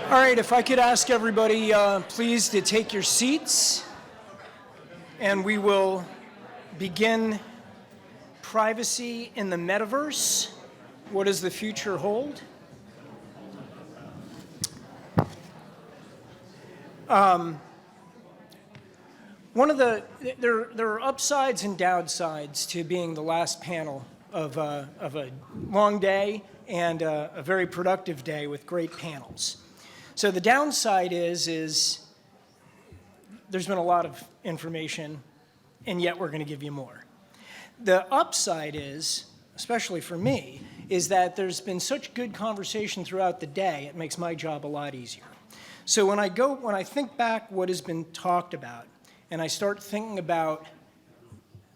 All right, if I could ask everybody, please, to take your seats, and we will begin Privacy in the Metaverse. What does the future hold? There are upsides and downsides to being the last panel of a long day and a very productive day with great panels. So the downside is there's been a lot of information, and yet we're going to give you more. The upside is, especially for me, is that there's been such good conversation throughout the day, it makes my job a lot easier. So when I think back what has been talked about, and I start thinking about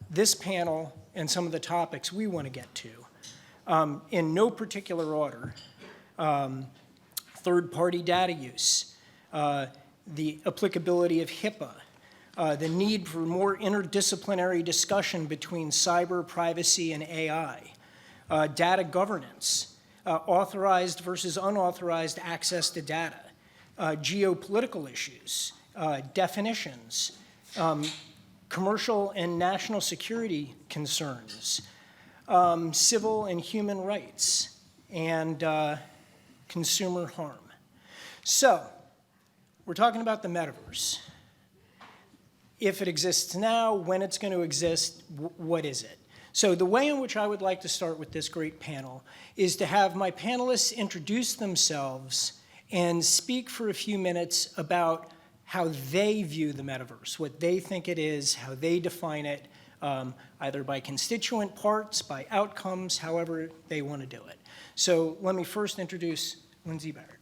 this panel and some of the topics we want to get to, in no particular order, third-party data use, the applicability of HIPAA, the need for more interdisciplinary discussion between cyber, privacy, and AI, data governance, authorized versus unauthorized access to data, geopolitical issues, definitions, commercial and national security concerns, civil and human rights, and consumer harm. So, we're talking about the metaverse. If it exists now, when it's going to exist, what is it? So the way in which I would like to start with this great panel is to have my panelists introduce themselves and speak for a few minutes about how they view the metaverse, what they think it is, how they define it, either by constituent parts, by outcomes, however they want to do it. So let me first introduce Lindsay Barrett.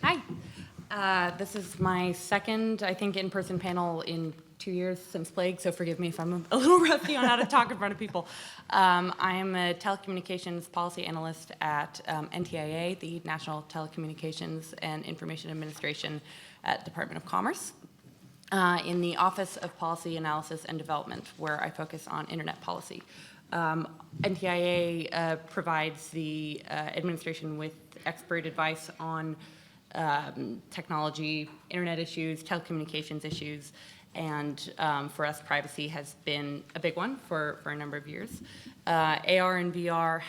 Hi. This is my second, I think, in-person panel in 2 years since Plague, so forgive me if I'm a little rusty on how to talk in front of people. I am a telecommunications policy analyst at NTIA, the National Telecommunications and Information Administration at Department of Commerce, in the Office of Policy Analysis and Development, where I focus on internet policy. NTIA provides the administration with expert advice on technology, internet issues, telecommunications issues, and for us, privacy has been a big one for a number of years. AR and VR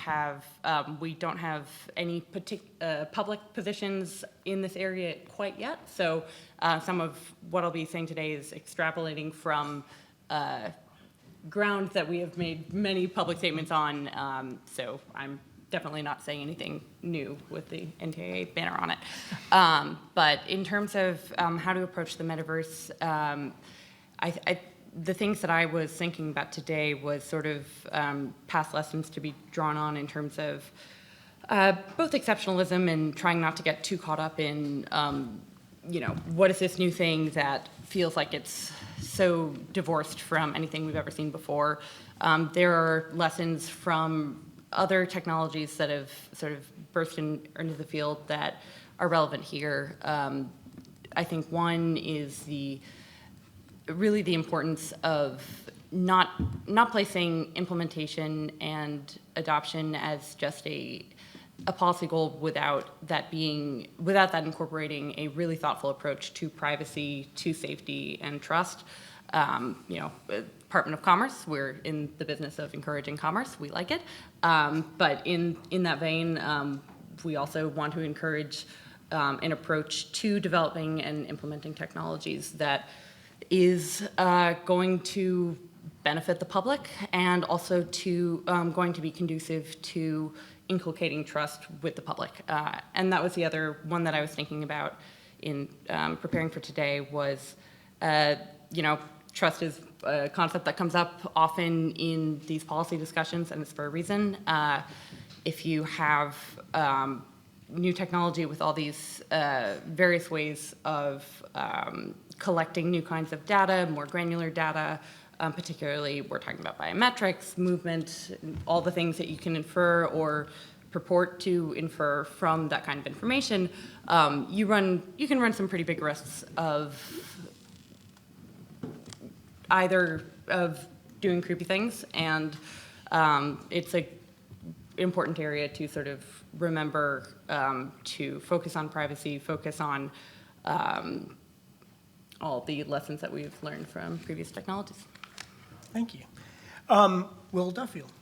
we don't have any public positions in this area quite yet, so some of what I'll be saying today is extrapolating from ground that we have made many public statements on, so I'm definitely not saying anything new with the NTIA banner on it. But in terms of how to approach the metaverse, the things that I was thinking about today was sort of past lessons to be drawn on in terms of both exceptionalism and trying not to get too caught up in, what is this new thing that feels like it's so divorced from anything we've ever seen before. There are lessons from other technologies that have sort of burst into the field that are relevant here. I think one is really the importance of not placing implementation and adoption as just a policy goal without that incorporating a really thoughtful approach to privacy, to safety, and trust. Department of Commerce, we're in the business of encouraging commerce. We like it. But in that vein, we also want to encourage an approach to developing and implementing technologies that is going to benefit the public and also going to be conducive to inculcating trust with the public. And that was the other one that I was thinking about in preparing for today was, trust is a concept that comes up often in these policy discussions, and it's for a reason. If you have new technology with all these various ways of collecting new kinds of data, more granular data, particularly we're talking about biometrics, movement, all the things that you can infer or purport to infer from that kind of information, you can run some pretty big risks of either of doing creepy things, and it's an important area to sort of remember to focus on privacy, focus on all the lessons that we've learned from previous technologies. Thank you. Will Duffield.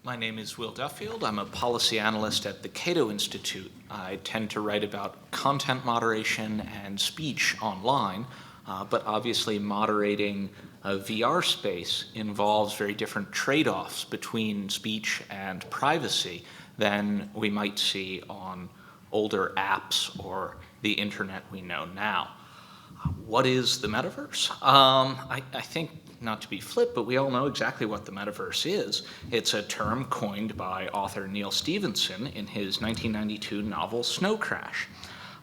My name is Will Duffield. I'm a policy analyst at the Cato Institute. I tend to write about content moderation and speech online, but obviously moderating a VR space involves very different trade-offs between speech and privacy than we might see on older apps or the internet we know now. What is the metaverse? I think, not to be flip, but we all know exactly what the metaverse is. It's a term coined by author Neal Stephenson in his 1992 novel Snow Crash.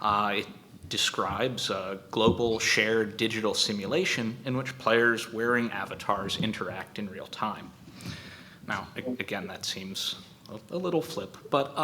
It describes a global shared digital simulation in which players wearing avatars interact in real time. Now, again, that seems a little flip, but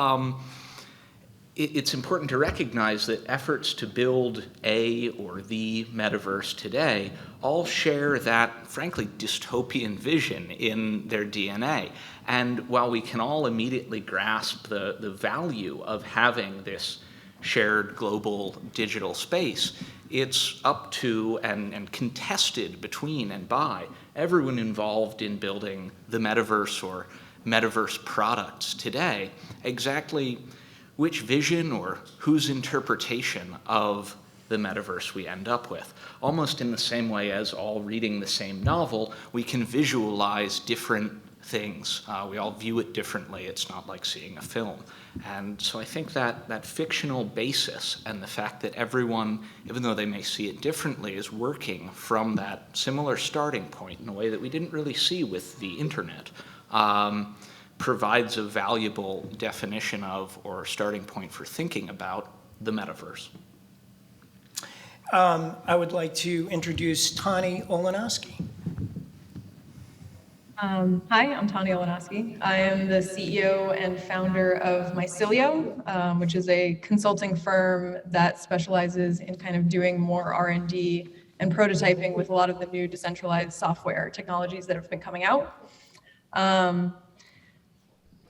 it's important to recognize that efforts to build a or the metaverse today all share that, frankly, dystopian vision in their DNA. And while we can all immediately grasp the value of having this shared global digital space, it's up to and contested between and by everyone involved in building the metaverse or metaverse products today, exactly which vision or whose interpretation of the metaverse we end up with. Almost in the same way as all reading the same novel, we can visualize different things. We all view it differently. It's not like seeing a film. And so I think that fictional basis and the fact that everyone, even though they may see it differently, is working from that similar starting point in a way that we didn't really see with the internet, provides a valuable definition of or starting point for thinking about the metaverse. I would like to introduce Tani Olenowski. Hi, I'm Tani Olenowski. I am the CEO and founder of Mycilio, which is a consulting firm that specializes in kind of doing more R&D and prototyping with a lot of the new decentralized software technologies that have been coming out.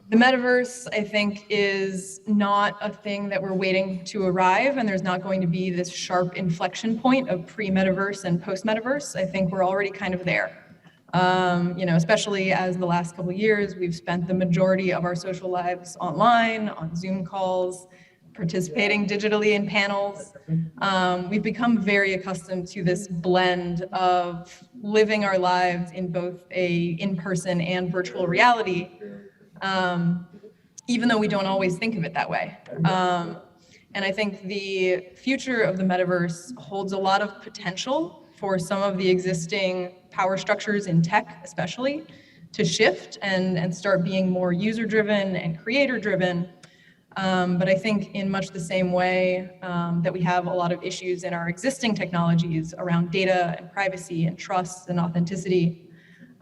The metaverse, I think, is not a thing that we're waiting to arrive, and there's not going to be this sharp inflection point of pre-metaverse and post-metaverse. I think we're already kind of there. Especially as the last couple of years, we've spent the majority of our social lives online, on Zoom calls, participating digitally in panels. We've become very accustomed to this blend of living our lives in both a in-person and virtual reality, even though we don't always think of it that way. And I think the future of the metaverse holds a lot of potential for some of the existing power structures in tech, especially, to shift and start being more user-driven and creator-driven. But I think in much the same way that we have a lot of issues in our existing technologies around data and privacy and trust and authenticity,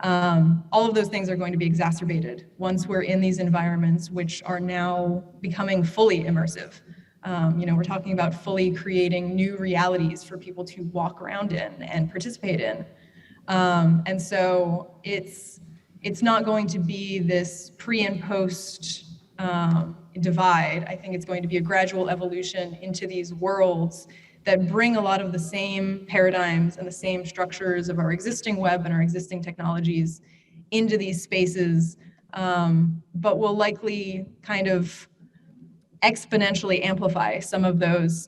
all of those things are going to be exacerbated once we're in these environments which are now becoming fully immersive. We're talking about fully creating new realities for people to walk around in and participate in. And so it's not going to be this pre and post divide. I think it's going to be a gradual evolution into these worlds that bring a lot of the same paradigms and the same structures of our existing web and our existing technologies into these spaces, but will likely kind of exponentially amplify some of those,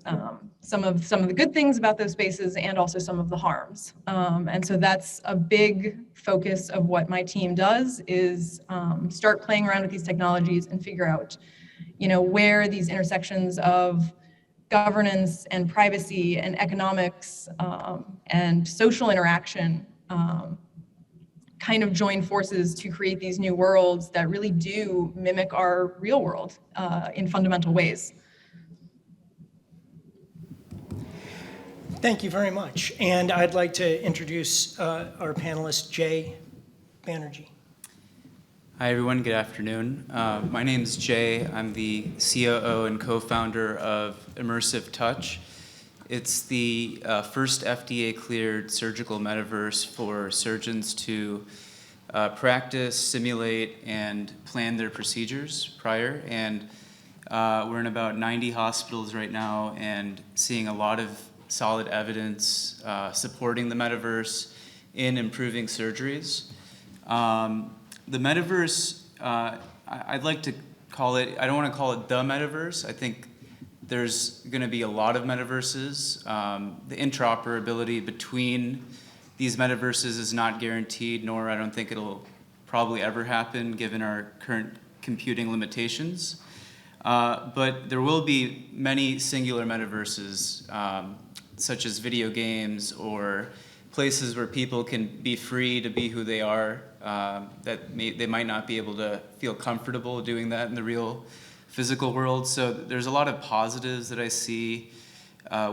some of the good things about those spaces and also some of the harms. And so that's a big focus of what my team does is start playing around with these technologies and figure out, where these intersections of governance and privacy and economics and social interaction kind of join forces to create these new worlds that really do mimic our real world in fundamental ways. Thank you very much. And I'd like to introduce our panelist, Jay Banerjee. Hi, everyone. Good afternoon. My name is Jay. I'm the COO and co-founder of Immersive Touch. It's the first FDA-cleared surgical metaverse for surgeons to practice, simulate, and plan their procedures prior. And We're in about 90 hospitals right now and seeing a lot of solid evidence supporting the metaverse in improving surgeries. The metaverse, I'd like to call it, I don't want to call it the metaverse. I think there's going to be a lot of metaverses. The interoperability between these metaverses is not guaranteed, nor I don't think it'll probably ever happen given our current computing limitations. But there will be many singular metaverses, such as video games or places where people can be free to be who they are, they might not be able to feel comfortable doing that in the real physical world. So there's a lot of positives that I see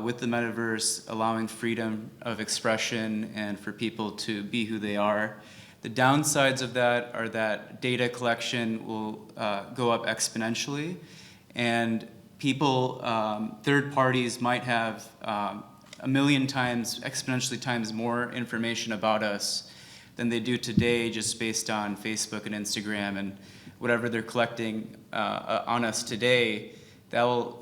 with the metaverse, allowing freedom of expression and for people to be who they are. The downsides of that are that data collection will go up exponentially, and people, third parties might have a million times, exponentially times more information about us than they do today just based on Facebook and Instagram and whatever they're collecting on us today. That will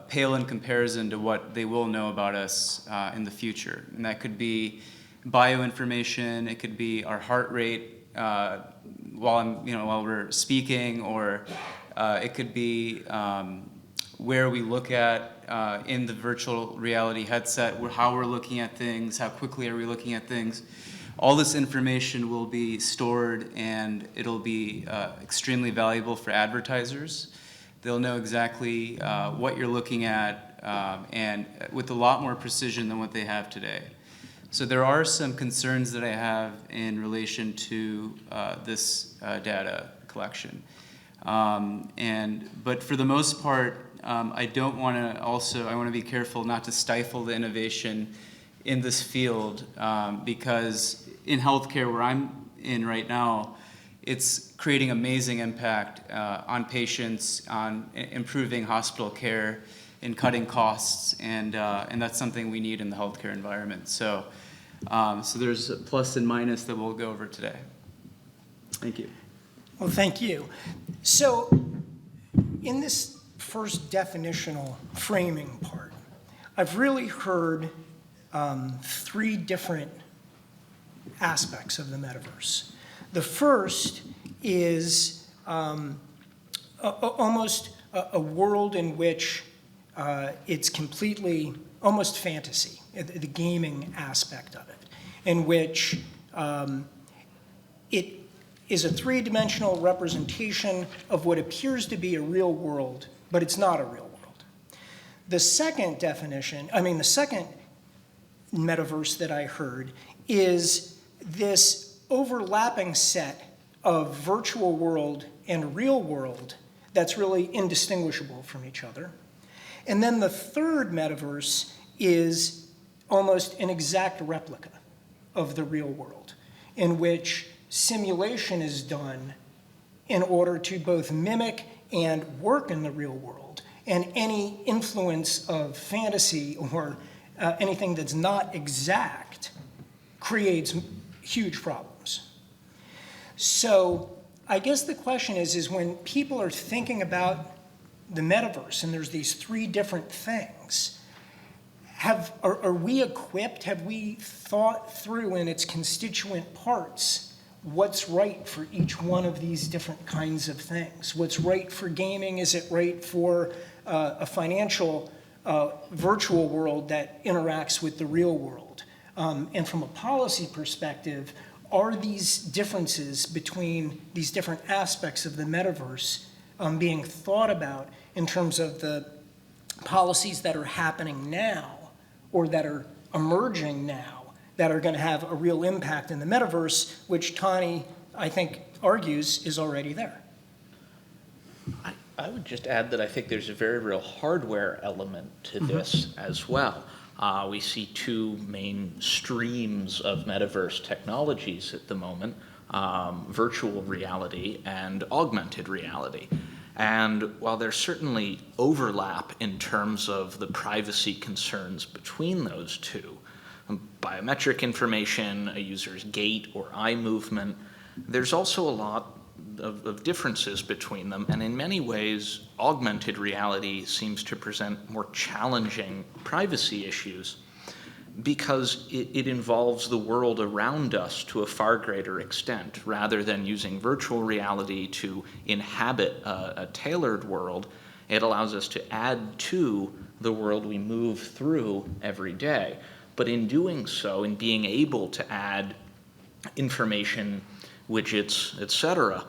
pale in comparison to what they will know about us in the future. And that could be bioinformation, it could be our heart rate while we're speaking, or it could be where we look at in the virtual reality headset, how we're looking at things, how quickly are we looking at things. All this information will be stored, and it'll be extremely valuable for advertisers. They'll know exactly what you're looking at, and with a lot more precision than what they have today. So there are some concerns that I have in relation to this data collection. But for the most part, I want to be careful not to stifle the innovation in this field, because in healthcare, where I'm in right now, it's creating amazing impact on patients, on improving hospital care, and cutting costs, and that's something we need in the healthcare environment. So there's a plus and minus that we'll go over today. Thank you. Well, thank you. So in this first definitional framing part, I've really heard three different aspects of the metaverse. The first is almost a world in which it's completely almost fantasy, the gaming aspect of it, in which it is a three-dimensional representation of what appears to be a real world, but it's not a real world. The second metaverse that I heard is this overlapping set of virtual world and real world that's really indistinguishable from each other. And then the third metaverse is almost an exact replica of the real world, in which simulation is done in order to both mimic and work in the real world, and any influence of fantasy or anything that's not exact creates huge problems. So I guess the question is when people are thinking about the metaverse and there's these three different things, are we equipped, have we thought through in its constituent parts what's right for each one of these different kinds of things? What's right for gaming? Is it right for a financial virtual world that interacts with the real world? And from a policy perspective, are these differences between these different aspects of the metaverse being thought about in terms of the policies that are happening now or that are emerging now that are going to have a real impact in the metaverse, which Tani, I think, argues is already there? I would just add that I think there's a very real hardware element to this as well. We see two main streams of metaverse technologies at the moment, virtual reality and augmented reality. And while there's certainly overlap in terms of the privacy concerns between those two, biometric information, a user's gait or eye movement, there's also a lot of differences between them, and in many ways, augmented reality seems to present more challenging privacy issues because it involves the world around us to a far greater extent. Rather than using virtual reality to inhabit a tailored world, it allows us to add to the world we move through every day. But in doing so, in being able to add information, widgets, etc.,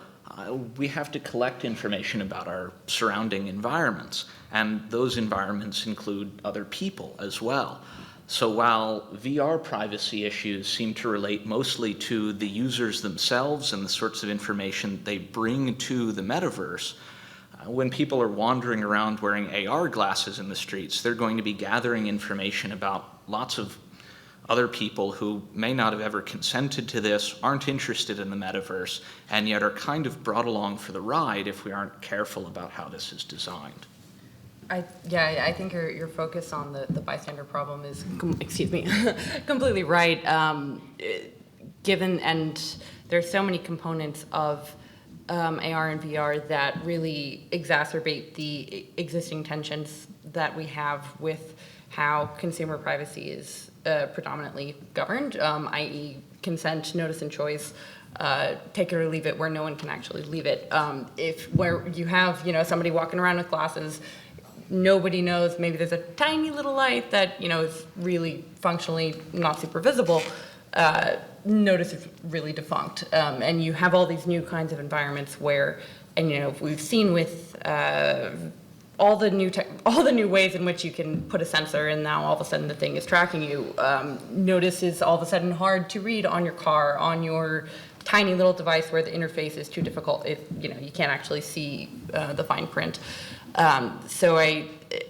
we have to collect information about our surrounding environments, and those environments include other people as well. So while VR privacy issues seem to relate mostly to the users themselves and the sorts of information they bring to the metaverse, when people are wandering around wearing AR glasses in the streets, they're going to be gathering information about lots of other people who may not have ever consented to this, aren't interested in the metaverse, and yet are kind of brought along for the ride if we aren't careful about how this is designed. I think your focus on the bystander problem is, completely right. Given, and there's so many components of AR and VR that really exacerbate the existing tensions that we have with how consumer privacy is predominantly governed, i.e. consent, notice and choice, take it or leave it, where no one can actually leave it. Where you have, somebody walking around with glasses, nobody knows, maybe there's a tiny little light that, is really functionally not super visible, notice is really defunct. And you have all these new kinds of environments where, and we've seen with all the new ways in which you can put a sensor and now all of a sudden the thing is tracking you. Notice is all of a sudden hard to read on your car, on your tiny little device where the interface is too difficult. You can't actually see the fine print. So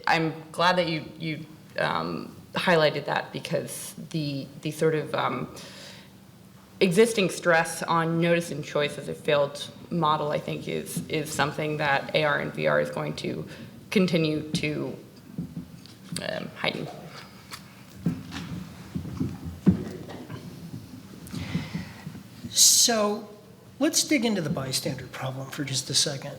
I'm glad that you highlighted that, because the sort of existing stress on notice and choice as a failed model, I think, is something that AR and VR is going to continue to heighten. So let's dig into the bystander problem for just a second.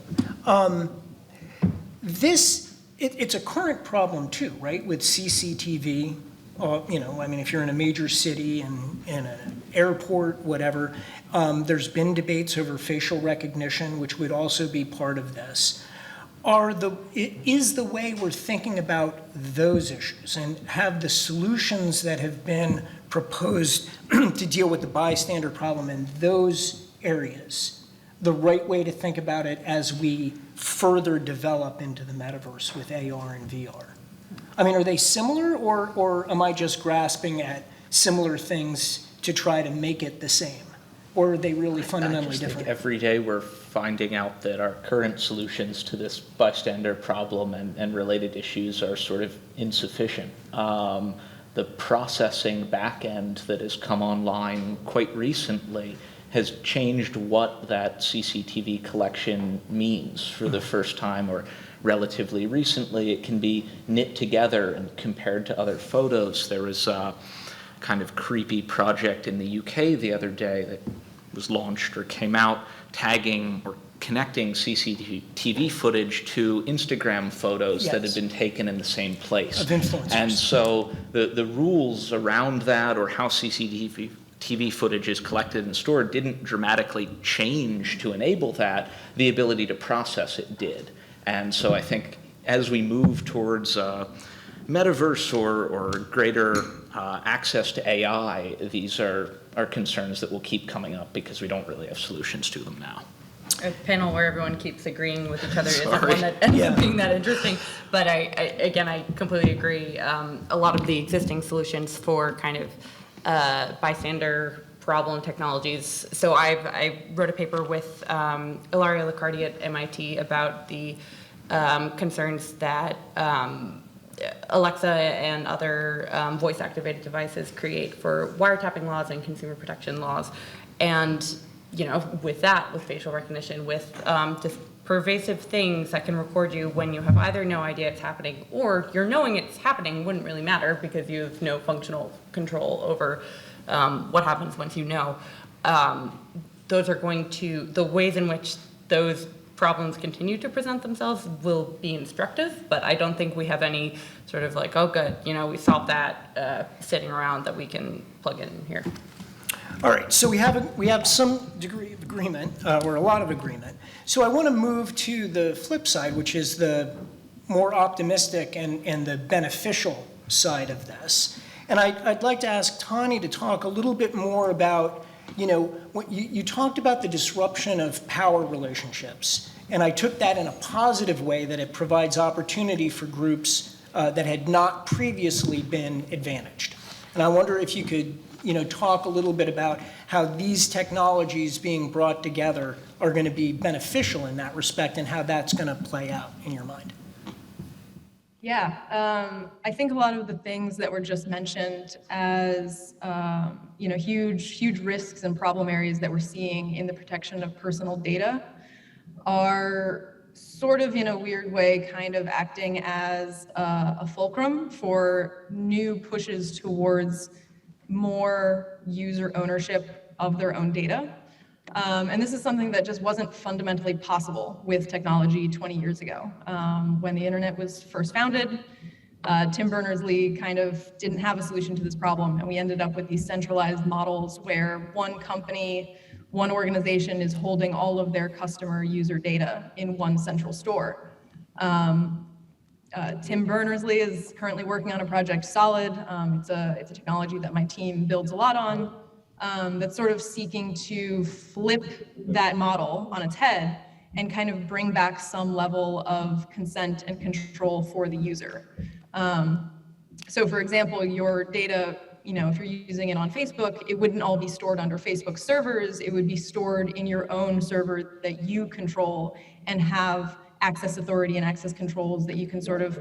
It's a current problem too, right, with CCTV. If you're in a major city and in an airport, whatever, there's been debates over facial recognition, which would also be part of this. Is the way we're thinking about those issues and have the solutions that have been proposed to deal with the bystander problem in those areas the right way to think about it as we further develop into the metaverse with AR and VR? Are they similar, or am I just grasping at similar things to try to make it the same? Or are they really fundamentally I just different? think every day we're finding out that our current solutions to this bystander problem and related issues are sort of insufficient. The processing back end that has come online quite recently has changed what that CCTV collection means for the first time, or relatively recently. It can be knit together and compared to other photos. There was a kind of creepy project in the UK the other day that was launched or came out, tagging or connecting CCTV footage to Instagram photos that had been taken in the same place. Of influencers. And so the rules around that, or how CCTV footage is collected and stored, didn't dramatically change to enable that. The ability to process it did. And so I think as we move towards metaverse or greater access to AI, these are concerns that will keep coming up because we don't really have solutions to them now. A panel where everyone keeps agreeing with each other isn't Sorry. one that ends up being that interesting. But I completely agree. A lot of the existing solutions for kind of bystander problem technologies. So I wrote a paper with Ilaria Liccardi at MIT about the concerns that Alexa and other voice-activated devices create for wiretapping laws and consumer protection laws. And with facial recognition, with just pervasive things that can record you when you have either no idea it's happening or you're knowing it's happening wouldn't really matter because you have no functional control over what happens once you know. Those are going to, the ways in which those problems continue to present themselves will be instructive, but I don't think we have any sort of like, oh, good, we solved that sitting around that we can plug in here. All right, so we have some degree of agreement, or a lot of agreement. So I want to move to the flip side, which is the more optimistic and the beneficial side of this. And I'd like to ask Tani to talk a little bit more about, what you talked about the disruption of power relationships. And I took that in a positive way, that it provides opportunity for groups that had not previously been advantaged. And I wonder if you could, talk a little bit about how these technologies being brought together are going to be beneficial in that respect, and how that's going to play out in your mind. Yeah, I think a lot of the things that were just mentioned as, huge risks and problem areas that we're seeing in the protection of personal data are sort of, in a weird way, kind of acting as a fulcrum for new pushes towards more user ownership of their own data. And this is something that just wasn't fundamentally possible with technology 20 years ago. When the internet was first founded, Tim Berners-Lee kind of didn't have a solution to this problem, and we ended up with these centralized models where one company, one organization is holding all of their customer user data in one central store. Tim Berners-Lee is currently working on a project, Solid. It's a technology that my team builds a lot on. That's sort of seeking to flip that model on its head and kind of bring back some level of consent and control for the user. So for example, your data, if you're using it on Facebook, it wouldn't all be stored under Facebook servers. It would be stored in your own server that you control and have access authority and access controls that you can sort of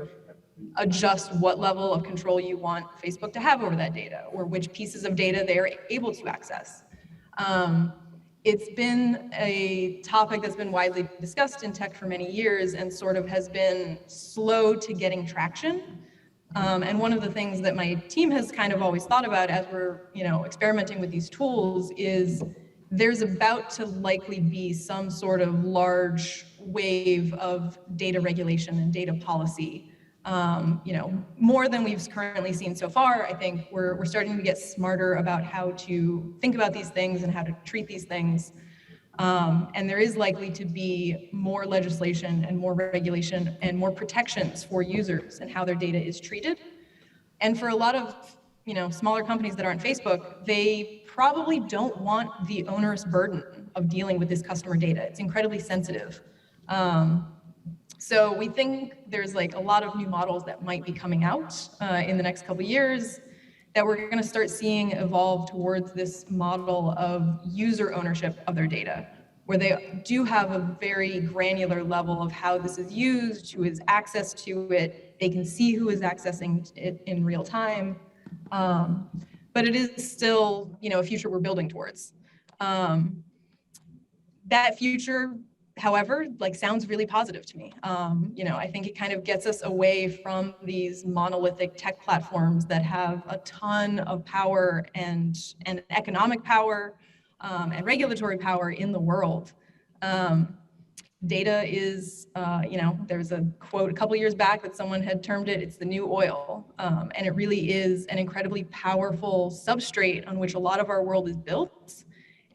adjust what level of control you want Facebook to have over that data, or which pieces of data they're able to access. It's been a topic that's been widely discussed in tech for many years and sort of has been slow to getting traction. And one of the things that my team has kind of always thought about as we're, experimenting with these tools is there's about to likely be some sort of large wave of data regulation and data policy. More than we've currently seen so far. I think we're starting to get smarter about how to think about these things and how to treat these things. And there is likely to be more legislation and more regulation and more protections for users and how their data is treated. And for a lot of, smaller companies that aren't Facebook, they probably don't want the onerous burden of dealing with this customer data. It's incredibly sensitive. So we think there's like a lot of new models that might be coming out in the next couple of years that we're going to start seeing evolve towards this model of user ownership of their data, where they do have a very granular level of how this is used, who has access to it. They can see who is accessing it in real time. But it is still, a future we're building towards. That future, however, sounds really positive to me. I think it kind of gets us away from these monolithic tech platforms that have a ton of power and economic power and regulatory power in the world. Data is, there's a quote a couple years back that someone had termed it, it's the new oil. And it really is an incredibly powerful substrate on which a lot of our world is built.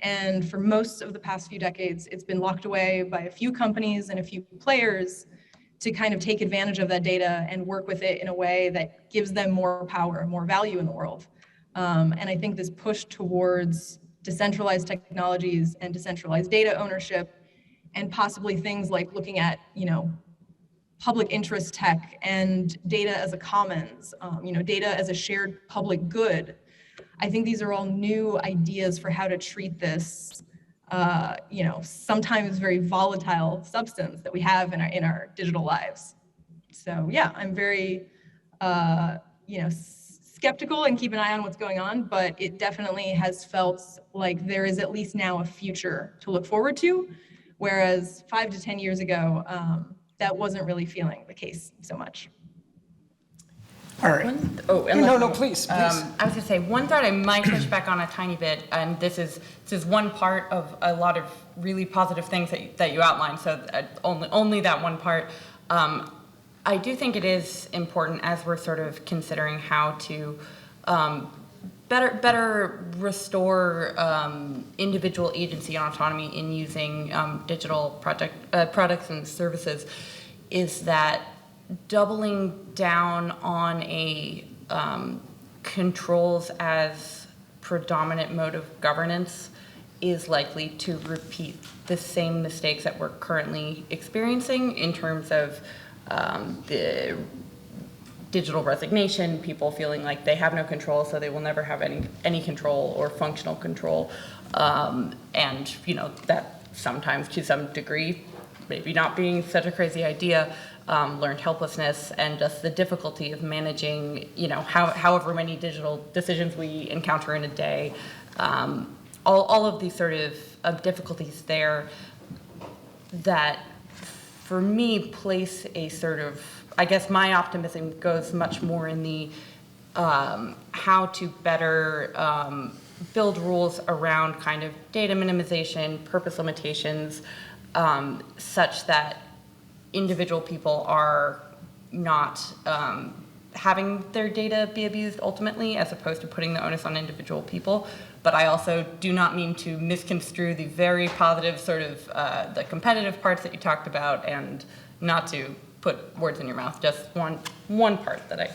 And for most of the past few decades, it's been locked away by a few companies and a few players to kind of take advantage of that data and work with it in a way that gives them more power and more value in the world. And I think this push towards decentralized technologies and decentralized data ownership, and possibly things like looking at, public interest tech and data as a commons, data as a shared public good. I think these are all new ideas for how to treat this, sometimes very volatile substance that we have in our digital lives. So yeah, I'm very, skeptical and keep an eye on what's going on, but it definitely has felt like there is at least now a future to look forward to, whereas 5 to 10 years ago, that wasn't really feeling the case so much. All right. No, please. I was going to say, one thought I might push back on a tiny bit, and this is one part of a lot of really positive things that you outlined, so only that one part. I do think it is important as we're sort of considering how to better restore individual agency and autonomy in using digital products and services, is that doubling down on a controls as predominant mode of governance is likely to repeat the same mistakes that we're currently experiencing in terms of the digital resignation, people feeling like they have no control, so they will never have any control or functional control, and that sometimes to some degree, maybe not being such a crazy idea, learned helplessness and just the difficulty of managing, however many digital decisions we encounter in a day, all of these sort of difficulties there that, for me, place a sort of, I guess my optimism goes much more in the how to better build rules around kind of data minimization, purpose limitations, such that individual people are not having their data be abused ultimately, as opposed to putting the onus on individual people. But I also do not mean to misconstrue the very positive sort of the competitive parts that you talked about, and not to put words in your mouth. Just one part that I.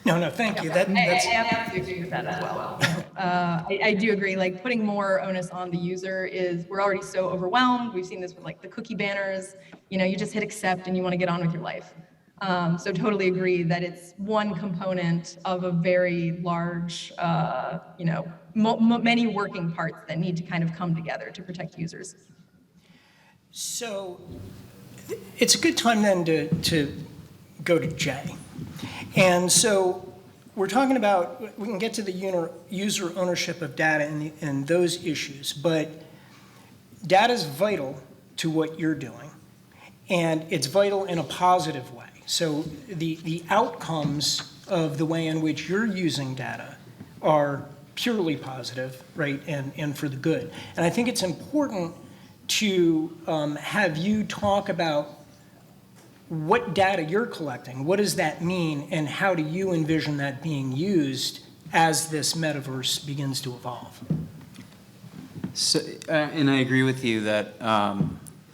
No, thank you. I absolutely agree with that as well. I do agree, like putting more onus on the user we're already so overwhelmed. We've seen this with like the cookie banners, you just hit accept and you want to get on with your life. So totally agree that it's one component of a very large, many working parts that need to kind of come together to protect users. So it's a good time then to go to Jay. And so we're talking about, we can get to the user ownership of data and those issues, but data is vital to what you're doing, and it's vital in a positive way. So the outcomes of the way in which you're using data are purely positive, right, and for the good. And I think it's important to have you talk about what data you're collecting, what does that mean, and how do you envision that being used as this metaverse begins to evolve? So, and I agree with you that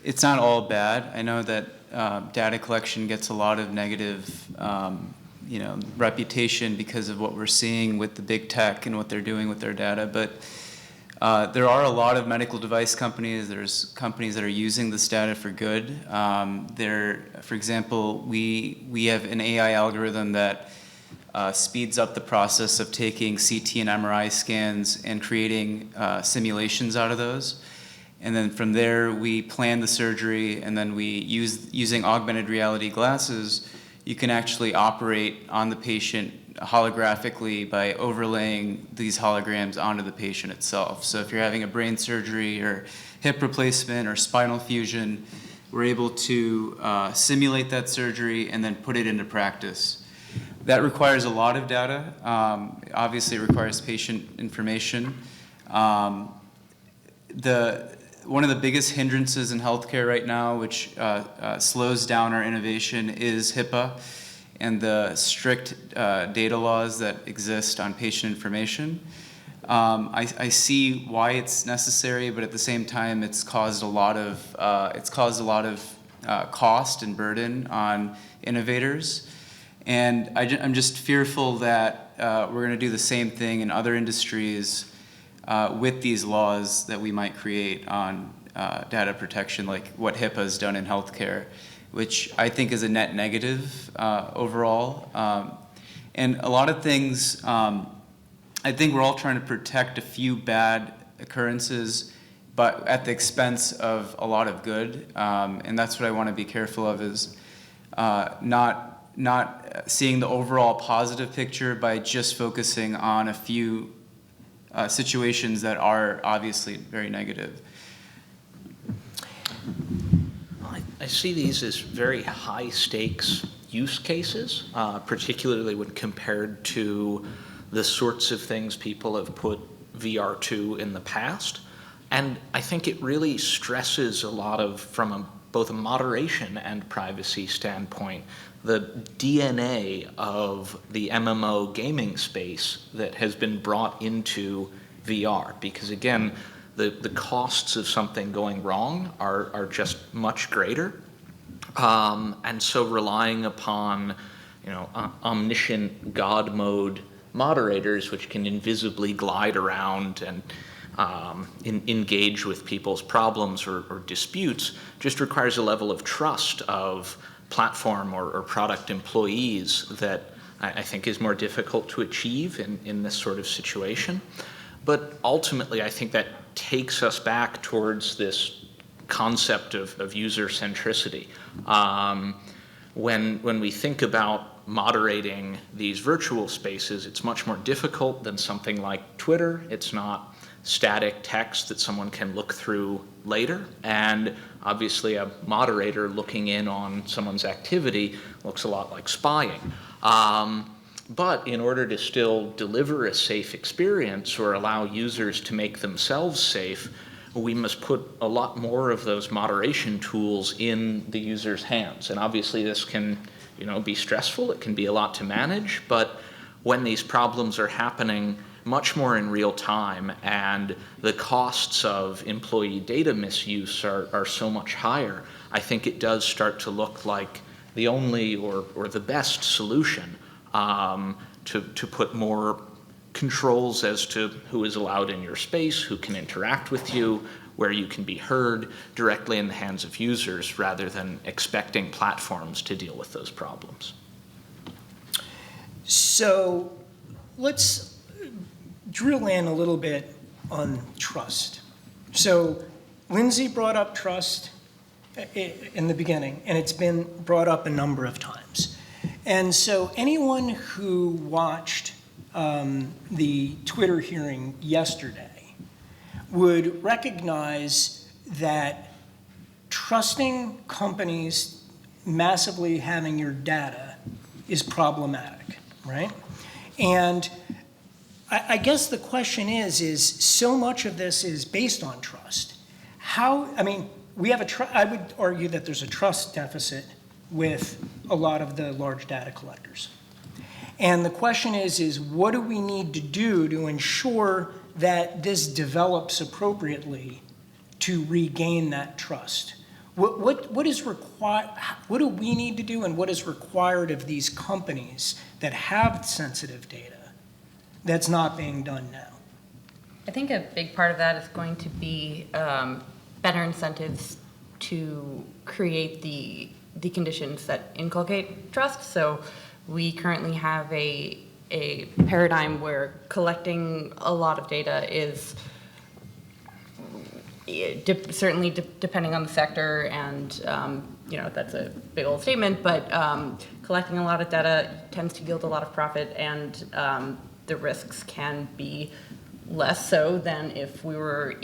it's not all bad. I know that data collection gets a lot of negative, reputation because of what we're seeing with the big tech and what they're doing with their data. But there are a lot of medical device companies. There's companies that are using this data for good. For example, we have an AI algorithm that speeds up the process of taking CT and MRI scans and creating simulations out of those. And then from there, we plan the surgery, and then using augmented reality glasses, you can actually operate on the patient holographically by overlaying these holograms onto the patient itself. So if you're having a brain surgery or hip replacement or spinal fusion, we're able to simulate that surgery and then put it into practice. That requires a lot of data. Obviously, it requires patient information. One of the biggest hindrances in healthcare right now, which slows down our innovation, is HIPAA and the strict data laws that exist on patient information. I see why it's necessary, but at the same time, it's caused a lot of cost and burden on innovators. And I'm just fearful that we're going to do the same thing in other industries with these laws that we might create on data protection, like what HIPAA has done in healthcare, which I think is a net negative overall. And a lot of things, I think we're all trying to protect a few bad occurrences, but at the expense of a lot of good. And that's what I want to be careful of, is not seeing the overall positive picture by just focusing on a few situations that are obviously very negative. I see these as very high stakes use cases, particularly when compared to the sorts of things people have put VR to in the past. And I think it really stresses a lot of, from both a moderation and privacy standpoint, the DNA of the MMO gaming space that has been brought into VR. Because again, the costs of something going wrong are just much greater. And so relying upon, omniscient God mode moderators, which can invisibly glide around and engage with people's problems or disputes, just requires a level of trust of platform or product employees that I think is more difficult to achieve in this sort of situation. But ultimately, I think that takes us back towards this concept of user centricity. When we think about moderating these virtual spaces, it's much more difficult than something like Twitter. It's not static text that someone can look through later. And obviously a moderator looking in on someone's activity looks a lot like spying. But in order to still deliver a safe experience or allow users to make themselves safe, we must put a lot more of those moderation tools in the user's hands. And obviously this can, be stressful. It can be a lot to manage, but when these problems are happening much more in real time and the costs of employee data misuse are so much higher, I think it does start to look like the only or the best solution to put more controls as to who is allowed in your space, who can interact with you, where you can be heard, directly in the hands of users rather than expecting platforms to deal with those problems. So let's drill in a little bit on trust. So Lindsay brought up trust in the beginning, and it's been brought up a number of times. And so anyone who watched the Twitter hearing yesterday would recognize that trusting companies massively having your data is problematic, right? And I guess the question is so much of this is based on trust. We have I would argue that there's a trust deficit with a lot of the large data collectors. And the question is what do we need to do to ensure that this develops appropriately to regain that trust? What is required? What do we need to do, and what is required of these companies that have sensitive data that's not being done now? I think a big part of that is going to be better incentives to create the conditions that inculcate trust. So we currently have a paradigm where collecting a lot of data is certainly depending on the sector, and that's a big old statement, but collecting a lot of data tends to yield a lot of profit, and the risks can be less so than if we were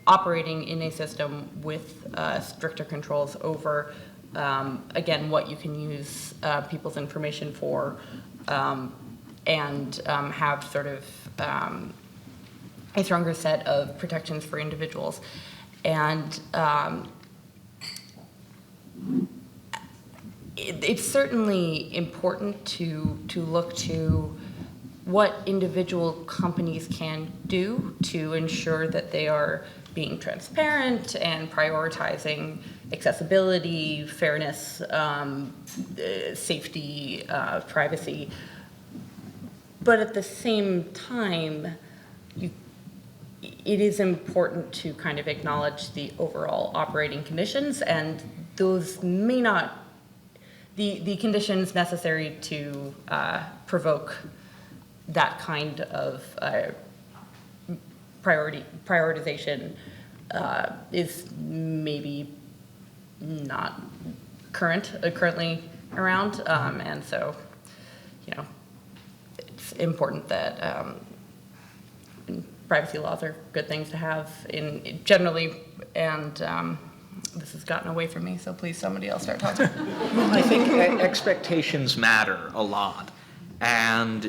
operating in a system with stricter controls over, again, what you can use people's information for, and have sort of a stronger set of protections for individuals. And it's certainly important to look to what individual companies can do to ensure that they are being transparent and prioritizing accessibility, fairness, safety, privacy. But at the same time, it is important to kind of acknowledge the overall operating conditions, and those may not, the conditions necessary to provoke that kind of prioritization is maybe not currently around, and so, it's important that privacy laws are good things to have in generally, and This has gotten away from me, so please somebody else start talking. I think expectations matter a lot. And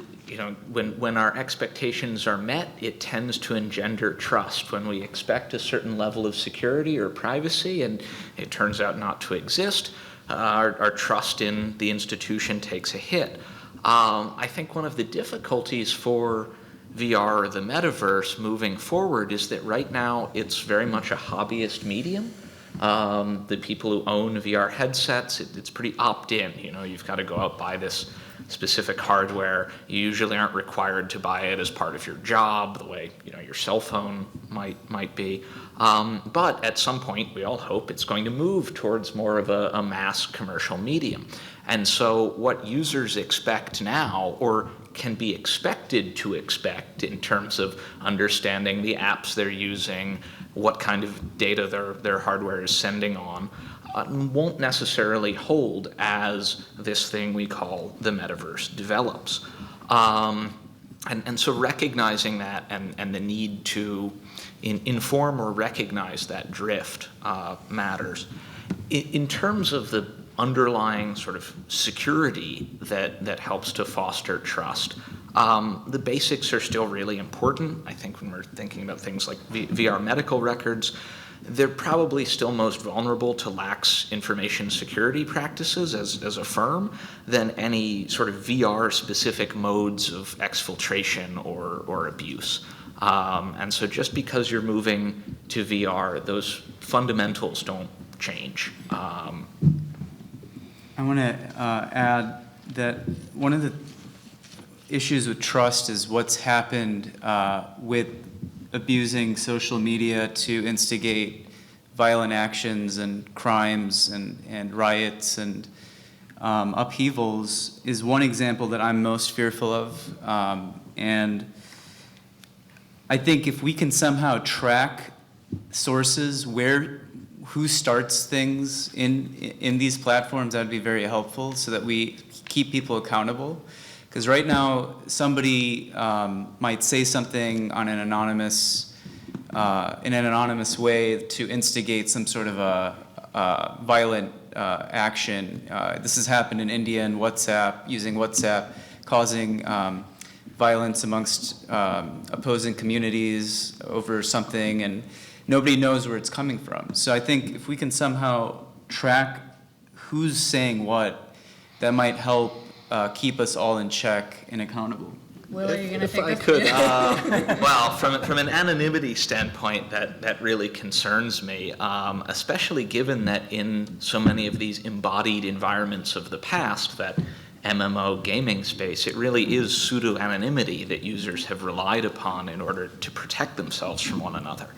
when our expectations are met, it tends to engender trust. When we expect a certain level of security or privacy and it turns out not to exist, our trust in the institution takes a hit. I think one of the difficulties for VR or the metaverse moving forward is that right now it's very much a hobbyist medium. The people who own VR headsets, it's pretty opt-in. You've got to go out, buy this specific hardware. You usually aren't required to buy it as part of your job, the way your cell phone might be. But at some point, we all hope it's going to move towards more of a mass commercial medium. And so what users expect now, or can be expected to expect in terms of understanding the apps they're using, what kind of data their hardware is sending on, won't necessarily hold as this thing we call the metaverse develops. And so recognizing that and the need to inform or recognize that drift matters. In terms of the underlying sort of security that helps to foster trust, the basics are still really important. I think when we're thinking about things like VR medical records, they're probably still most vulnerable to lax information security practices as a firm than any sort of VR-specific modes of exfiltration or abuse. And so just because you're moving to VR, those fundamentals don't change. I want to add that one of the issues with trust is what's happened with abusing social media to instigate violent actions and crimes and riots and upheavals is one example that I'm most fearful of. And I think if we can somehow track sources who starts things in these platforms, that would be very helpful so that we keep people accountable. Because right now, somebody might say something on an anonymous, in an anonymous way to instigate some sort of a violent action. This has happened in India and using WhatsApp, causing violence amongst opposing communities over something, and nobody knows where it's coming from. So I think if we can somehow track who's saying what, that might help keep us all in check and accountable. Will, are you going to If take I this? could, well, from an anonymity standpoint, that really concerns me, especially given that in so many of these embodied environments of the past, that MMO gaming space, it really is pseudo-anonymity that users have relied upon in order to protect themselves from one another.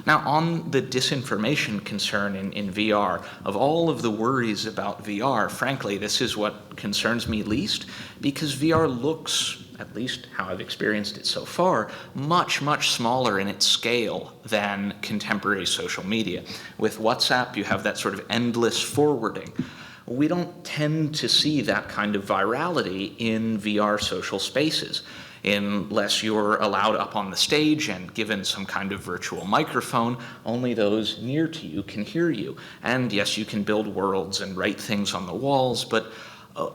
Now, on the disinformation concern in VR, of all of the worries about VR, frankly, this is what concerns me least, because VR looks, at least how I've experienced it so far, much, much smaller in its scale than contemporary social media. With WhatsApp, you have that sort of endless forwarding. We don't tend to see that kind of virality in VR social spaces, unless you're allowed up on the stage and given some kind of virtual microphone. Only those near to you can hear you. And yes, you can build worlds and write things on the walls, but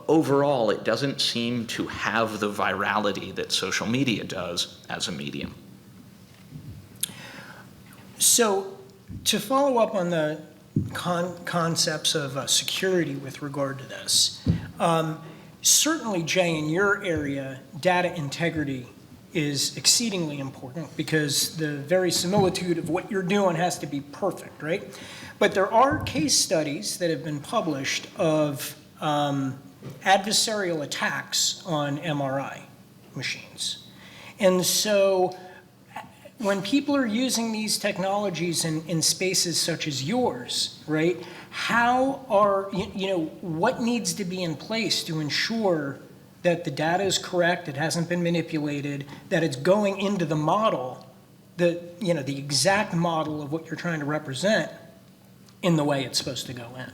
overall, it doesn't seem to have the virality that social media does as a medium. So to follow up on the concepts of security with regard to this, certainly, Jay, in your area, data integrity is exceedingly important because the very similitude of what you're doing has to be perfect, right? But there are case studies that have been published of adversarial attacks on MRI machines. And so when people are using these technologies in spaces such as yours, right, what needs to be in place to ensure that the data is correct, it hasn't been manipulated, that it's going into the model, the exact model of what you're trying to represent in the way it's supposed to go in?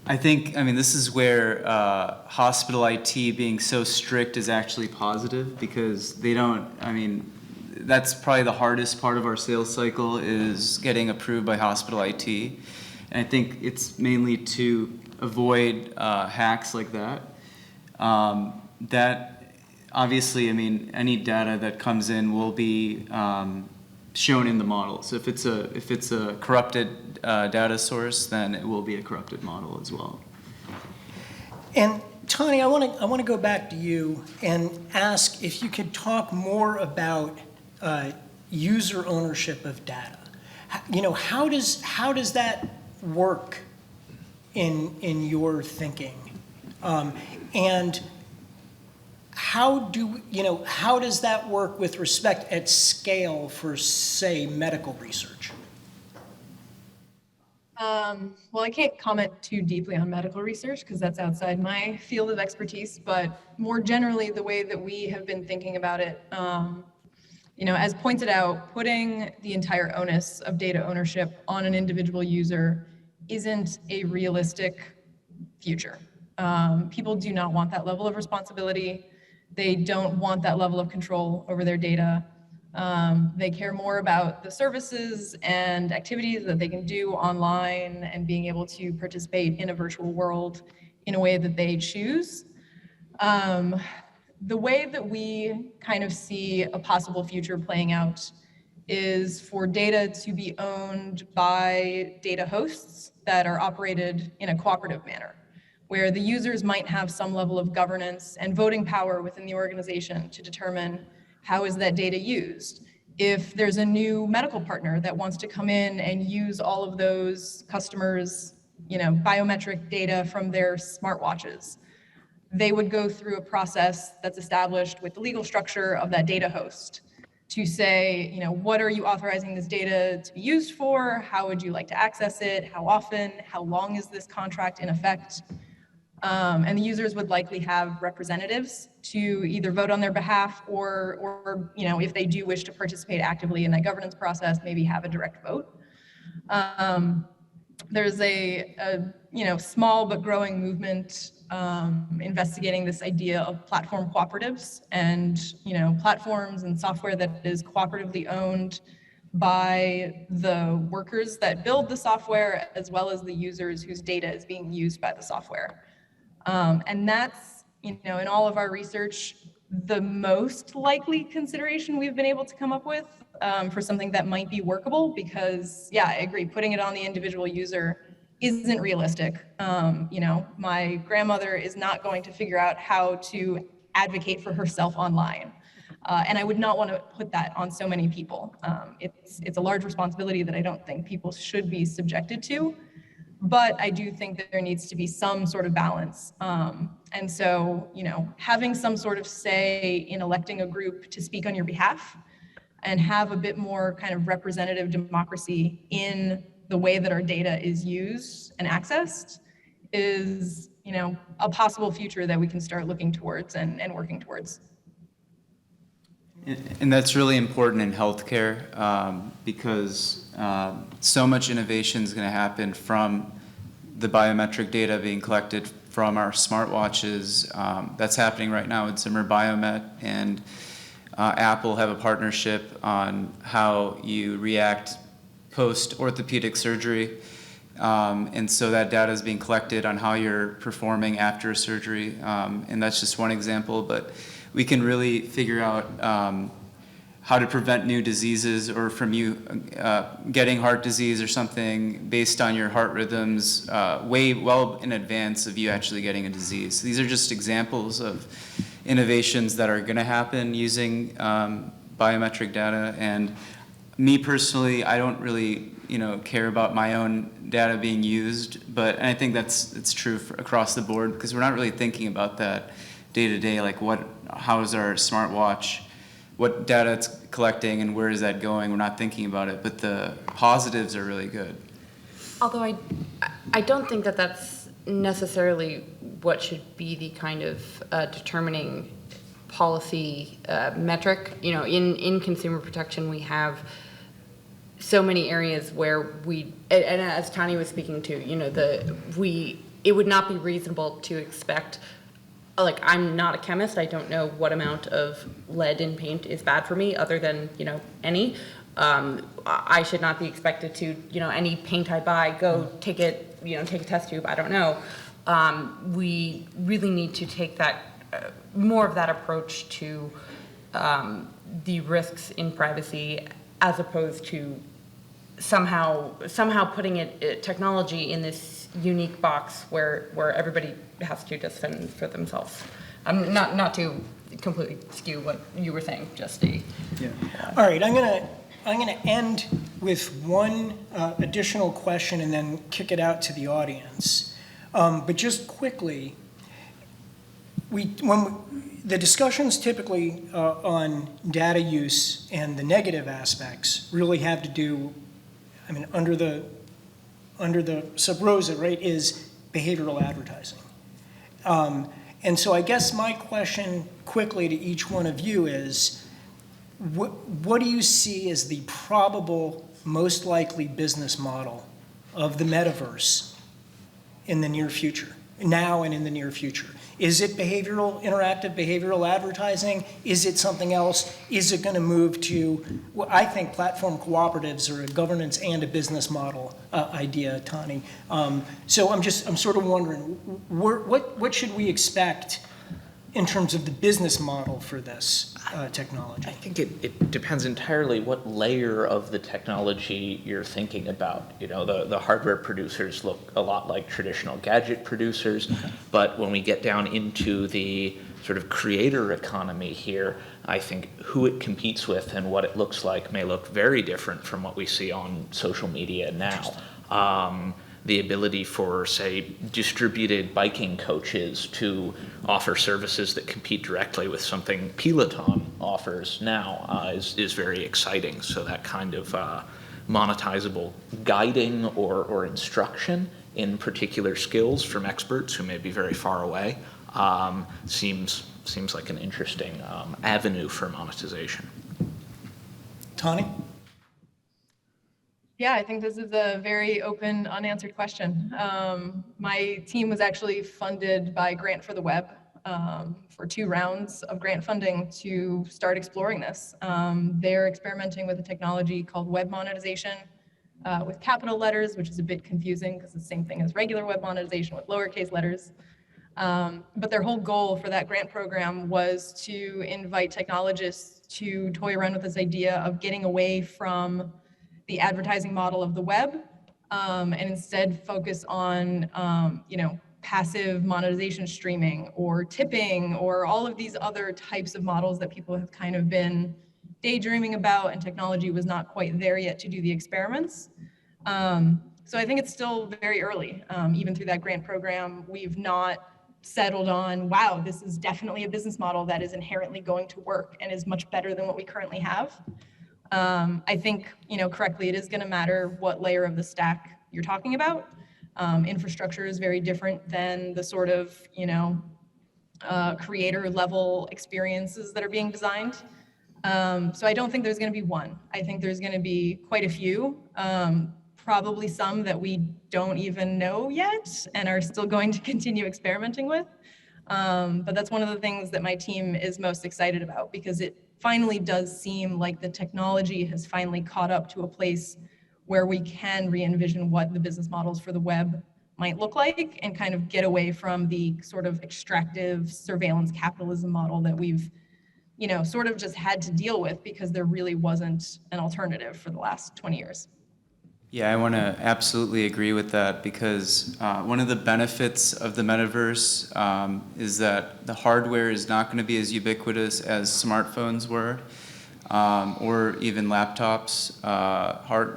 I think, this is where hospital IT being so strict is actually positive because they don't, that's probably the hardest part of our sales cycle, is getting approved by hospital IT. And I think it's mainly to avoid hacks like that. That obviously, I mean, any data that comes in will be shown in the model. So if it's a corrupted data source, then it will be a corrupted model as well. And Tani, I want to go back to you and ask if you could talk more about user ownership of data. You know, how does that work in your thinking? And how does that work with respect at scale for, say, medical research? Well, I can't comment too deeply on medical research because that's outside my field of expertise, but more generally, the way that we have been thinking about it, as pointed out, putting the entire onus of data ownership on an individual user isn't a realistic future. People do not want that level of responsibility. They don't want that level of control over their data. They care more about the services and activities that they can do online and being able to participate in a virtual world in a way that they choose. The way that we kind of see a possible future playing out is for data to be owned by data hosts that are operated in a cooperative manner, where the users might have some level of governance and voting power within the organization to determine how is that data used. If there's a new medical partner that wants to come in and use all of those customers' biometric data from their smartwatches, they would go through a process that's established with the legal structure of that data host to say, what are you authorizing this data to be used for? How would you like to access it? How often? How long is this contract in effect? And the users would likely have representatives to either vote on their behalf or if they do wish to participate actively in that governance process, maybe have a direct vote. There's a small but growing movement investigating this idea of platform cooperatives and platforms and software that is cooperatively owned by the workers that build the software as well as the users whose data is being used by the software. And that's, in all of our research, the most likely consideration we've been able to come up with for something that might be workable because, yeah, I agree, putting it on the individual user isn't realistic. My grandmother is not going to figure out how to advocate for herself online. And I would not want to put that on so many people. It's a large responsibility that I don't think people should be subjected to. But I do think that there needs to be some sort of balance. And so, having some sort of say in electing a group to speak on your behalf and have a bit more kind of representative democracy in the way that our data is used and accessed is, a possible future that we can start looking towards and working towards. And that's really important in healthcare because so much innovation is going to happen from the biometric data being collected from our smartwatches. That's happening right now with Zimmer Biomet, and Apple have a partnership on how you react post-orthopedic surgery. And so that data is being collected on how you're performing after surgery. And that's just one example, but we can really figure out how to prevent new diseases or from you getting heart disease or something based on your heart rhythms way well in advance of you actually getting a disease. So these are just examples of innovations that are going to happen using biometric data. And me personally, I don't really care about my own data being used, but I think it's true across the board because we're not really thinking about that day to day, like how is our smartwatch, what data it's collecting and where is that going. We're not thinking about it, but the positives are really good. Although I don't think that that's necessarily what should be the kind of determining policy metric. In consumer protection, we have so many areas where and as Tani was speaking to, it would not be reasonable to expect like, I'm not a chemist. I don't know what amount of lead in paint is bad for me, other than, any. I should not be expected to, any paint I buy, go take it, take a test tube. I don't know. We really need to take that, more of that approach to the risks in privacy, as opposed to somehow putting technology in this unique box where everybody has to just fend for themselves. Not to completely skew what you were saying, Justy. Yeah. All right, I'm gonna end with one additional question and then kick it out to the audience. But just quickly, the discussions typically on data use and the negative aspects really have to do, under the sub rosa, right, is behavioral advertising. And so I guess my question quickly to each one of you is, what do you see as the probable, most likely business model of the metaverse in the near future, now and in the near future? Is it interactive behavioral advertising? Is it something else? Is it going to move to, well, I think platform cooperatives are a governance and a business model idea, Tani. So I'm sort of wondering, what should we expect in terms of the business model for this technology? I think it depends entirely what layer of the technology you're thinking about. The hardware producers look a lot like traditional gadget producers, but when we get down into the sort of creator economy here, I think who it competes with and what it looks like may look very different from what we see on social media now. The ability for, say, distributed biking coaches to offer services that compete directly with something Peloton offers now is very exciting. So that kind of monetizable guiding or instruction in particular skills from experts who may be very far away seems like an interesting avenue for monetization. Tani? Yeah, I think this is a very open, unanswered question. My team was actually funded by Grant for the Web for 2 rounds of grant funding to start exploring this. They're experimenting with a technology called web monetization with capital letters, which is a bit confusing because it's the same thing as regular web monetization with lowercase letters. But their whole goal for that grant program was to invite technologists to toy around with this idea of getting away from the advertising model of the web, and instead focus on, passive monetization streaming or tipping or all of these other types of models that people have kind of been daydreaming about, and technology was not quite there yet to do the experiments. So I think it's still very early. Even through that grant program, we've not settled on, wow, this is definitely a business model that is inherently going to work and is much better than what we currently have. I think, correctly, it is going to matter what layer of the stack you're talking about. Infrastructure is very different than the sort of, creator level experiences that are being designed. So I don't think there's going to be one. I think there's going to be quite a few, probably some that we don't even know yet and are still going to continue experimenting with. But that's one of the things that my team is most excited about, because it finally does seem like the technology has finally caught up to a place where we can re-envision what the business models for the web might look like and kind of get away from the sort of extractive surveillance capitalism model that we've, sort of just had to deal with because there really wasn't an alternative for the last 20 years. Yeah, I want to absolutely agree with that, because one of the benefits of the metaverse is that the hardware is not going to be as ubiquitous as smartphones were, or even laptops.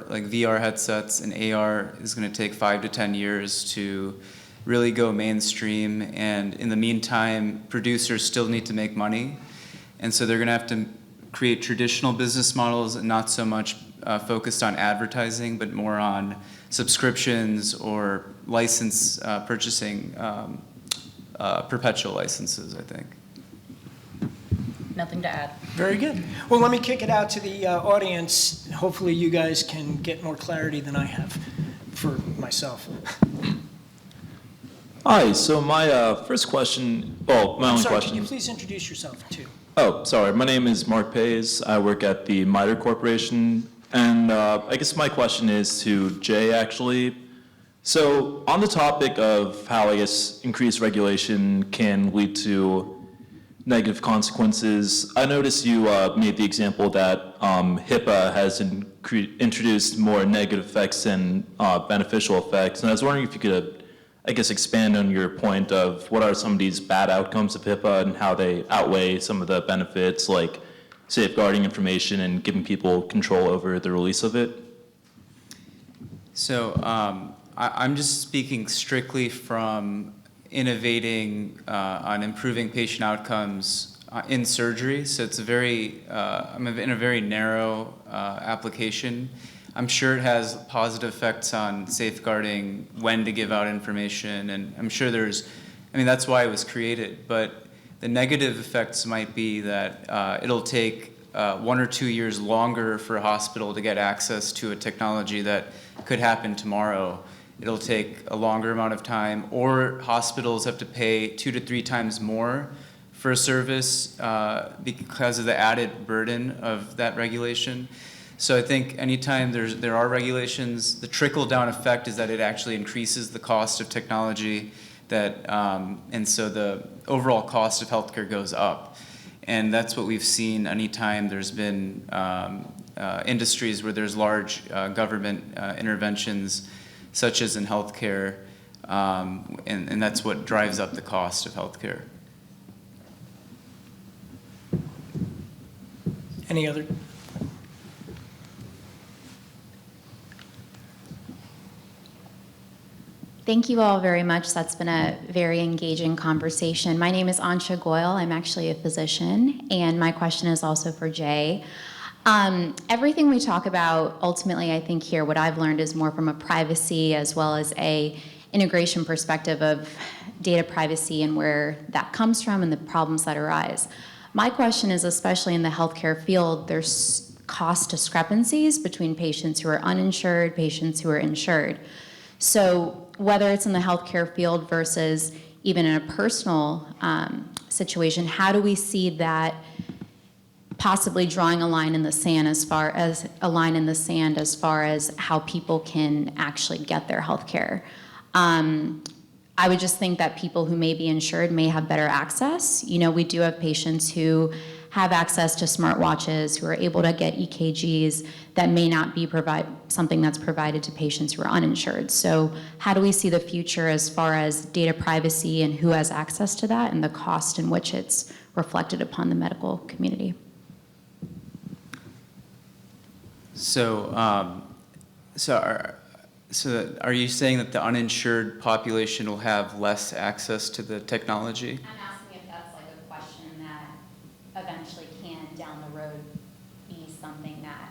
Like VR headsets and AR is going to take 5 to 10 years to really go mainstream, and in the meantime, producers still need to make money, and so they're going to have to create traditional business models and not so much focused on advertising, but more on subscriptions or license purchasing, perpetual licenses, I think. Nothing to add. Very good. Well, let me kick it out to the audience. Hopefully you guys can get more clarity than I have for myself. Hi, so my first question, well, my only Sorry, question. could you please introduce yourself too? Oh, sorry, my name is Mark Pays. I work at the MITRE Corporation, and I guess my question is to Jay, actually. So on the topic of how, I guess, increased regulation can lead to negative consequences, I noticed you made the example that HIPAA has introduced more negative effects than beneficial effects, and I was wondering if you could, I guess, expand on your point of what are some of these bad outcomes of HIPAA and how they outweigh some of the benefits, like safeguarding information and giving people control over the release of it? So I'm just speaking strictly from innovating on improving patient outcomes in surgery. So it's a very, I'm in a very narrow application. I'm sure it has positive effects on safeguarding when to give out information, and I'm sure that's why it was created. But the negative effects might be that it'll take 1 or 2 years longer for a hospital to get access to a technology that could happen tomorrow. It'll take a longer amount of time, or hospitals have to pay 2 to 3 times more for a service because of the added burden of that regulation. So I think anytime there are regulations, the trickle-down effect is that it actually increases the cost of technology, and so the overall cost of healthcare goes up. And that's what we've seen anytime there's been industries where there's large government interventions, such as in healthcare, and that's what drives up the cost of healthcare. Any other? Thank you all very much. That's been a very engaging conversation. My name is Ansha Goyal. I'm actually a physician, and my question is also for Jay. Everything we talk about, ultimately, I think here, what I've learned is more from a privacy as well as a integration perspective of data privacy and where that comes from and the problems that arise. My question is, especially in the healthcare field, there's cost discrepancies between patients who are uninsured, patients who are insured. So whether it's in the healthcare field versus even in a personal situation, how do we see that possibly drawing a line in the sand as far as how people can actually get their health care? I would just think that people who may be insured may have better access. You know, we do have patients who have access to smartwatches, who are able to get EKGs that may not be something that's provided to patients who are uninsured. So how do we see the future as far as data privacy and who has access to that and the cost in which it's reflected upon the medical community? So, are you saying that the uninsured population will have less access to the technology? I'm asking if that's like a question that eventually can, down the road, be something that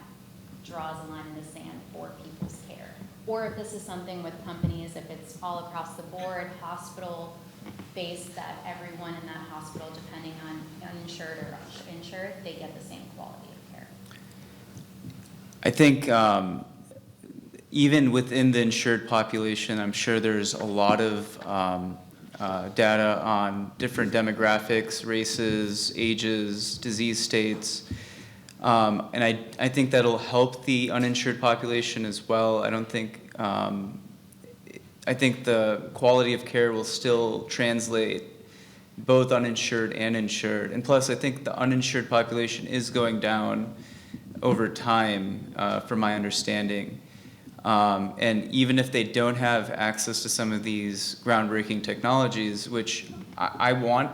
draws a line in the sand for people's care. Or if this is something with companies, if it's all across the board, hospital-based, that everyone in that hospital, depending on uninsured or insured, they get the same quality of care. I think even within the insured population, I'm sure there's a lot of data on different demographics, races, ages, disease states. And I think that'll help the uninsured population as well. I think the quality of care will still translate both uninsured and insured. And plus, I think the uninsured population is going down over time, from my understanding. And even if they don't have access to some of these groundbreaking technologies, which I want,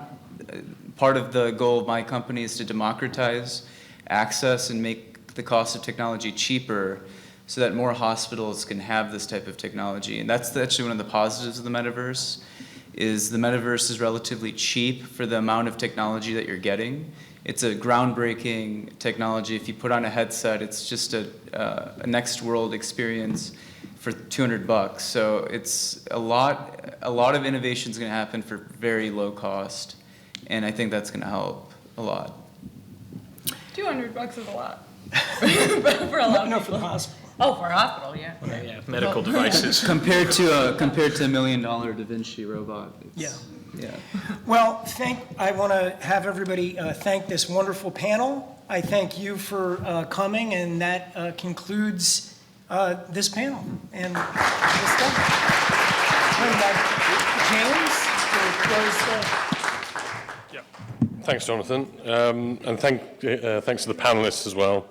part of the goal of my company is to democratize access and make the cost of technology cheaper so that more hospitals can have this type of technology. And that's actually one of the positives of the metaverse, is the metaverse is relatively cheap for the amount of technology that you're getting. It's a groundbreaking technology. If you put on a headset, it's just a next world experience for $200. So it's a lot of innovation is going to happen for very low cost, and I think that's going to help a lot. $200 is a lot for a lot of No, people. for the hospital. Oh, for a hospital, yeah. Yeah, medical devices. Compared to a $1 million Da Vinci robot. Yeah. Well, I want to have everybody thank this wonderful panel. I thank you for coming, and that concludes this panel. And it's done. Bring back James to close the... Thanks, Jonathan, and thanks to the panelists as well.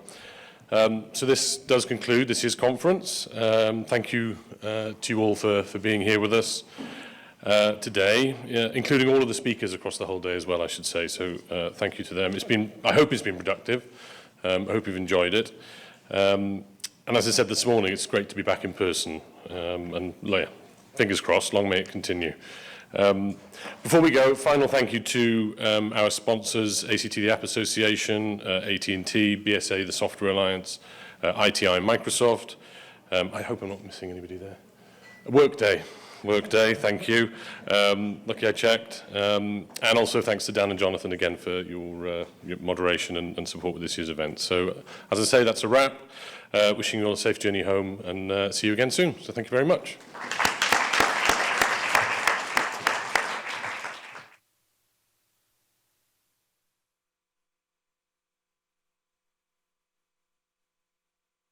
So this does conclude this year's conference. Thank you to you all for being here with us today, including all of the speakers across the whole day as well, I should say. So thank you to them. I hope it's been productive. I hope you've enjoyed it. And as I said this morning, it's great to be back in person. And fingers crossed, long may it continue. Before we go, final thank you to our sponsors, ACT, the App Association, AT&T, BSA, the Software Alliance, ITI, Microsoft. I hope I'm not missing anybody there. Workday, thank you. Lucky I checked. And also thanks to Dan and Jonathan again for your moderation and support with this year's event. So as I say, that's a wrap. Wishing you all a safe journey home, and see you again soon. So thank you very much.